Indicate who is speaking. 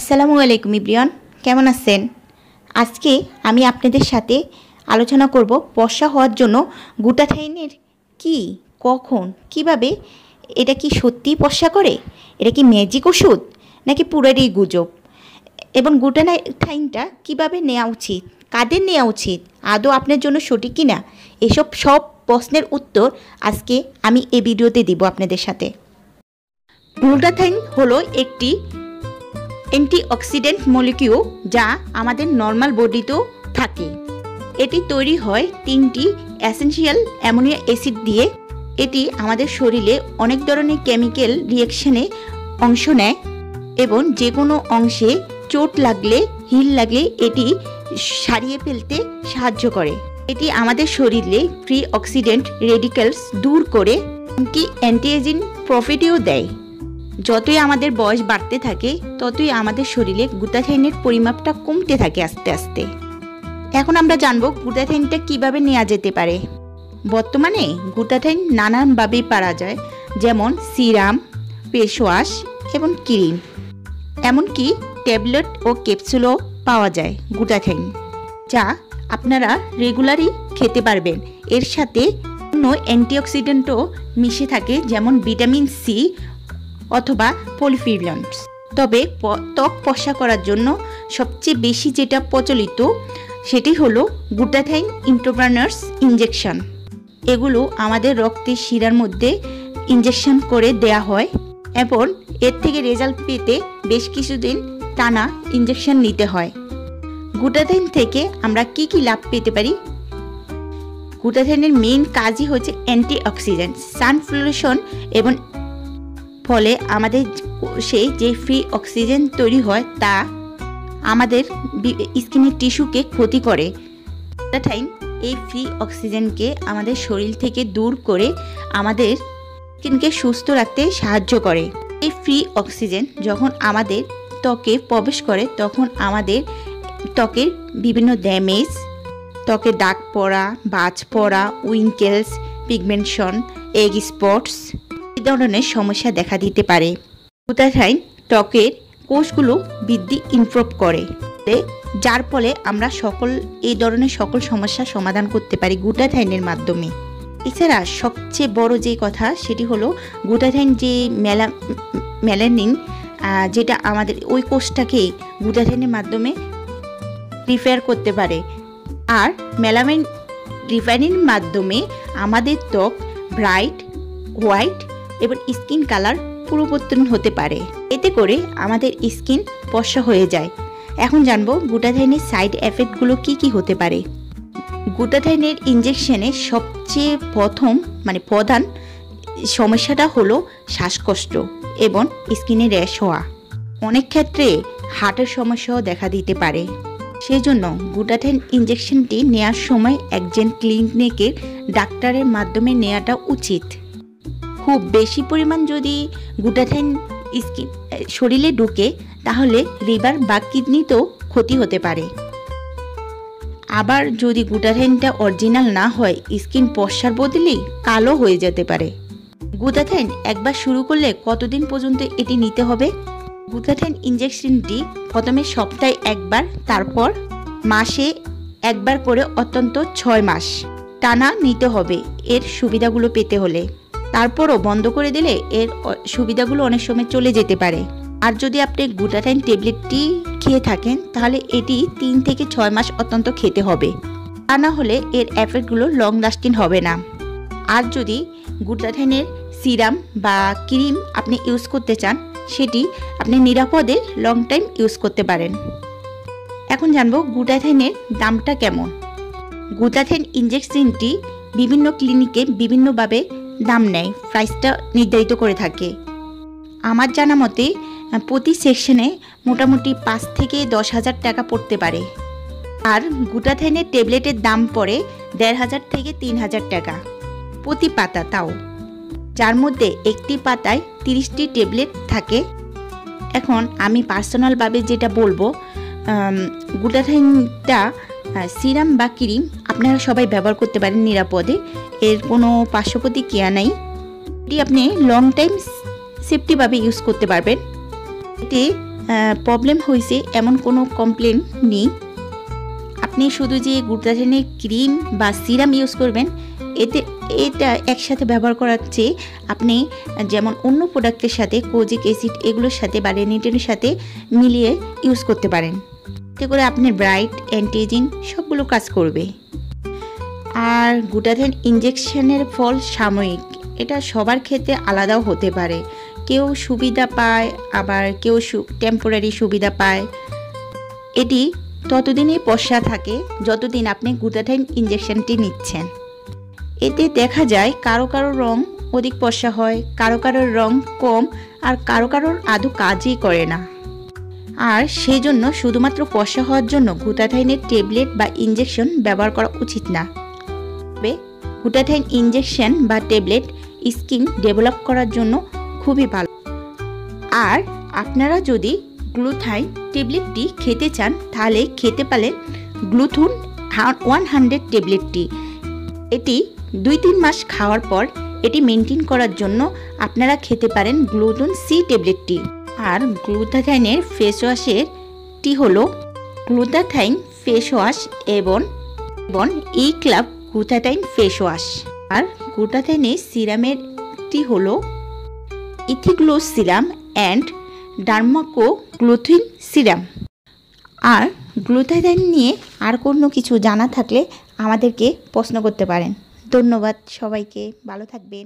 Speaker 1: আসসালামু আলাইকুম ইব্রিয়ান, কেমন আছেন? আজকে আমি আপনাদের সাথে আলোচনা করব বর্ষা হওয়ার জন্য গ্লুটাথাইনের কি, কখন, কিভাবে, এটা কি সত্যিই বর্ষা করে, এটা কি ম্যাজিক ওষুধ নাকি পুরোটাই গুজব, এবং গ্লুটাথাইনটা কিভাবে নেওয়া উচিত, কাদের নেওয়া উচিত, আদৌ আপনার জন্য সঠিক কিনা, এসব সব প্রশ্নের উত্তর আজকে আমি এই ভিডিওতে দিব আপনাদের সাথে। গ্লুটাথাইন হলো একটি অ্যান্টিঅক্সিডেন্ট মলিকিউল যা আমাদের নর্মাল বডিতেও থাকে। এটি তৈরি হয় 3টি এসেনশিয়াল অ্যামোনিয়া অ্যাসিড দিয়ে। এটি আমাদের শরীরে অনেক ধরনের কেমিক্যাল রিঅ্যাকশনে অংশ নেয় এবং যে কোনো অংশে চোট লাগলে, হিল লাগলে এটি সারিয়ে ফেলতে সাহায্য করে। এটি আমাদের শরীরে ফ্রি অক্সিডেন্ট রেডিক্যালস দূর করে, এমনকি অ্যান্টি এজিং প্রপার্টিও দেয়। যতই আমাদের বয়স বাড়তে থাকে ততই আমাদের শরীরে গ্লুটাথাইনের পরিমাপটা কমতে থাকে আস্তে আস্তে। এখন আমরা জানব গ্লুটাথাইনটা কিভাবে নেওয়া যেতে পারে। বর্তমানে গ্লুটাথাইন নানানভাবেই পাওয়া যায়, যেমন সিরাম, ফেস ওয়াশ এবং ক্রিম, এমনকি ট্যাবলেট ও ক্যাপসুলও পাওয়া যায় গ্লুটাথাইন, যা আপনারা রেগুলারই খেতে পারবেন। এর সাথে অন্য অ্যান্টিঅক্সিডেন্টও মিশে থাকে, যেমন ভিটামিন সি অথবা পলিফিনলস। তবে ত্বক ফর্সা করার জন্য সবচেয়ে বেশি যেটা প্রচলিত সেটি হলো গ্লুটাথাইন ইন্ট্রাভেনাস ইনজেকশন। এগুলো আমাদের রক্তের শিরার মধ্যে ইনজেকশন করে দেয়া হয় এবং এর থেকে রেজাল্ট পেতে বেশ কিছুদিন টানা ইনজেকশন নিতে হয়। গ্লুটাথাইন থেকে আমরা কি কি লাভ পেতে পারি? গ্লুটাথাইনের মেইন কাজই হচ্ছে অ্যান্টিঅক্সিডেন্ট, সানফ্লোরেশন, এবং ফলে আমাদের সেই যে ফ্রি অক্সিজেন তৈরি হয় তা আমাদের স্কিনের টিস্যুকে ক্ষতি করে। গ্লুটাথাইন এই ফ্রি অক্সিজেনকে আমাদের শরীর থেকে দূর করে আমাদের স্কিনকে সুস্থ রাখতে সাহায্য করে। এই ফ্রি অক্সিজেন যখন আমাদের ত্বকে প্রবেশ করে তখন আমাদের ত্বকের বিভিন্ন ড্যামেজ, ত্বকে দাগ পড়া, ভাঁজ পড়া, উইঙ্কেলস, পিগমেন্টেশন, এগ স্পটস এই ধরনের সমস্যা দেখা দিতে পারে। গ্লুটাথাইন ত্বকের কোষগুলো বৃদ্ধি ইমপ্রুভ করে, যার ফলে আমরা এই ধরনের সকল সমস্যার সমাধান করতে পারি গ্লুটাথাইনের মাধ্যমে। এছাড়া সবচেয়ে বড় যে কথা সেটি হলো গ্লুটাথাইন যে মেলানিন, যেটা আমাদের ওই কোষটাকে গ্লুটাথাইনের মাধ্যমে রিপেয়ার করতে পারে, আর মেলানিন রিপেয়ারিং মাধ্যমে আমাদের ত্বক ব্রাইট, হোয়াইট এবং স্কিন কালার পরিবর্তন হতে পারে। এতে করে আমাদের স্কিন ফর্সা হয়ে যায়। এখন জানবো গ্লুটাথাইনের সাইড এফেক্টগুলো কি কি হতে পারে। গ্লুটাথাইনের ইনজেকশনে সবচেয়ে প্রধান সমস্যাটা হলো শ্বাসকষ্ট এবং স্কিনে র্যাশ হওয়া। অনেক ক্ষেত্রে হার্টের সমস্যাও দেখা দিতে পারে। সেই জন্য গ্লুটাথাইন ইনজেকশনটি নেওয়ার সময় একজন ক্লিনিকের ডাক্তারের মাধ্যমে নেওয়াটা উচিত। খুব বেশি পরিমাণ যদি গ্লুটাথাইন শরীরে ঢুকে তাহলে লিভার বা কিডনিতেও ক্ষতি হতে পারে। আবার যদি গ্লুটাথাইনটা অরিজিনাল না হয় স্কিন ফর্সার বদলে কালো হয়ে যেতে পারে। গ্লুটাথাইন একবার শুরু করলে কতদিন পর্যন্ত এটি নিতে হবে? গ্লুটাথাইন ইনজেকশনটি প্রথমে সপ্তাহে একবার, তারপর মাসে একবার করে অন্তত 6 মাস টানা নিতে হবে এর সুবিধাগুলো পেতে হলে। তারপরও বন্ধ করে দিলে এর সুবিধাগুলো অনেক সময় চলে যেতে পারে। আর যদি আপনি গ্লুটাথাইন ট্যাবলেটটি খেয়ে থাকেন তাহলে এটি 3 থেকে 6 মাস অত্যন্ত খেতে হবে, তা না হলে এর এফেক্টগুলো লং লাস্টিং হবে না। আর যদি গ্লুটাথাইনের সিরাম বা ক্রিম আপনি ইউজ করতে চান সেটি আপনি নিরাপদে লং টাইম ইউজ করতে পারেন। এখন জানবো গ্লুটাথাইনের দামটা কেমন। গ্লুটাথাইন ইনজেকশনটি বিভিন্ন ক্লিনিকে বিভিন্নভাবে দাম নেয়, প্রাইসটা নির্ধারিত করে থাকে। আমার জানা মতে প্রতি সেকশনে মোটামুটি 5 থেকে 10,000 টাকা পড়তে পারে। আর গ্লুটাথাইনের ট্যাবলেটের দাম পড়ে 1,500 থেকে 3,000 টাকা প্রতি পাতা, তাও যার মধ্যে একটি পাতায় 30টি ট্যাবলেট থাকে। এখন আমি পার্সোনালভাবে যেটা বলবো, গ্লুটাথাইনটা সিরাম বা ক্রিম আপনারা সবাই ব্যবহার করতে পারেন নিরাপদে, এর কোনো পার্শ্ব প্রতিক্রিয়া নাই। এটি আপনি লং টাইম সেফটিভাবে ইউজ করতে পারবেন। এতে প্রবলেম হয়েছে এমন কোনো কমপ্লেন নেই। আপনি শুধু যে গ্লুটাথিয়নের ক্রিম বা সিরাম ইউজ করবেন, এটা একসাথে ব্যবহার করার চেয়ে আপনি যেমন অন্য প্রোডাক্টের সাথে কোজিক অ্যাসিড এগুলোর সাথে বা রেনিটেনের সাথে মিলিয়ে ইউজ করতে পারেন। এতে করে আপনার ব্রাইট, অ্যান্টি-এজিং সবগুলো কাজ করবে। আর গ্লুটাথিয়ন ইনজেকশনের ফল সাময়িক, এটা সবার ক্ষেত্রে আলাদাও হতে পারে। কেউ সুবিধা পায়, আবার কেউ টেম্পোরারি সুবিধা পায়। এটি ততদিনই পয়সা থাকে যতদিন আপনি গ্লুটাথিয়ন ইনজেকশনটি নিচ্ছেন। এতে দেখা যায় কারো কারো রং অধিক পয়সা হয়, কারো কারোর রং কম, আর কারো কারোর আদৌ কাজই করে না। আর সেই জন্য শুধুমাত্র পয়সা হওয়ার জন্য গ্লুটাথিয়নের ট্যাবলেট বা ইনজেকশন ব্যবহার করা উচিত না। তবে গ্লুটাথিয়ন ইনজেকশন বা ট্যাবলেট স্কিন ডেভেলপ করার জন্য খুবই ভালো। আর আপনারা যদি গ্লুথাইন ট্যাবলেটটি খেতে চান তাহলে খেতে পারেন গ্লুথুন 100 ট্যাবলেটটি। এটি 2-3 মাস খাওয়ার পর এটি মেনটেন করার জন্য আপনারা খেতে পারেন গ্লুথুন সি ট্যাবলেটটি। আর গ্লুটাথাইনের ফেস ওয়াশেরটি হলো গ্লুটাথাইন ফেস ওয়াশ এবং ই ক্লাব গ্লুটাথাইন ফেস ওয়াশ। আর গ্লুটাথাইনের সিরামেরটি হলো ইথিগ্লো সিরাম অ্যান্ড ডার্মাকো গ্লুথিন সিরাম। আর গ্লুটাথাইন নিয়ে আর কোনো কিছু জানা থাকলে আমাদেরকে প্রশ্ন করতে পারেন। ধন্যবাদ সবাইকে, ভালো থাকবেন।